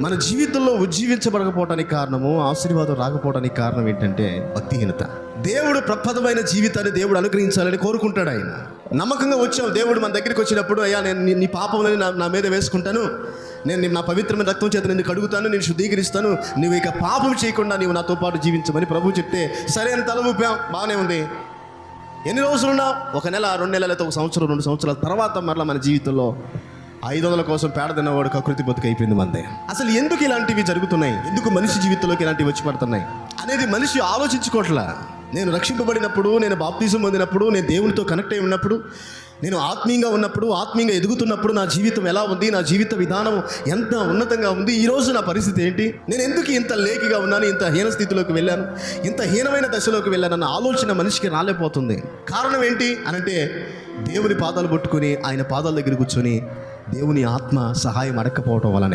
మన జీవితంలో ఉజ్జీవించబడకపోవడానికి కారణము, ఆశీర్వాదం రాకపోవడానికి కారణం ఏంటంటే భక్తిహీనత. దేవుడు ప్రపదమైన జీవితాన్ని దేవుడు అనుగ్రహించాలని కోరుకుంటాడు. ఆయన నమ్మకంగా వచ్చావు. దేవుడు మన దగ్గరికి వచ్చినప్పుడు, అయ్యా నేను నీ పాపంలని నా మీద వేసుకుంటాను, నేను నా పవిత్రమైన రక్తం చేత నిన్ను కడుగుతాను, నేను శుద్ధీకరిస్తాను, నువ్వు ఇక పాపం చేయకుండా నీవు నాతో పాటు జీవించమని ప్రభు చెప్తే సరే అని తల ఊపాం, బాగానే ఉంది. ఎన్ని రోజులు ఉన్నావు? 1 నెల, 2 నెలలతో 1 సంవత్సరం, 2 సంవత్సరాల తర్వాత మరలా మన జీవితంలో 500 కోసం పేడ తిన్నవాడు కకృతి బతుకు అయిపోయింది మందే. అసలు ఎందుకు ఇలాంటివి జరుగుతున్నాయి, ఎందుకు మనిషి జీవితంలోకి ఇలాంటివి వచ్చి పడుతున్నాయి అనేది మనిషి ఆలోచించుకోవట్లా. నేను రక్షింపబడినప్పుడు, నేను బాప్తిజం పొందినప్పుడు, నేను దేవునితో కనెక్ట్ అయి ఉన్నప్పుడు, నేను ఆత్మీయంగా ఉన్నప్పుడు, ఆత్మీయంగా ఎదుగుతున్నప్పుడు నా జీవితం ఎలా ఉంది, నా జీవిత విధానం ఎంత ఉన్నతంగా ఉంది, ఈరోజు నా పరిస్థితి ఏంటి, నేను ఎందుకు ఇంత లేకిగా ఉన్నాను, ఇంత హీన స్థితిలోకి వెళ్ళాను, ఇంత హీనమైన దశలోకి వెళ్ళానన్న ఆలోచన మనిషికి రాలేకపోతుంది. కారణం ఏంటి అనంటే, దేవుని పాదాలు పట్టుకుని ఆయన పాదాల దగ్గర కూర్చొని దేవుని ఆత్మ సహాయం అడగకపోవటం వలన.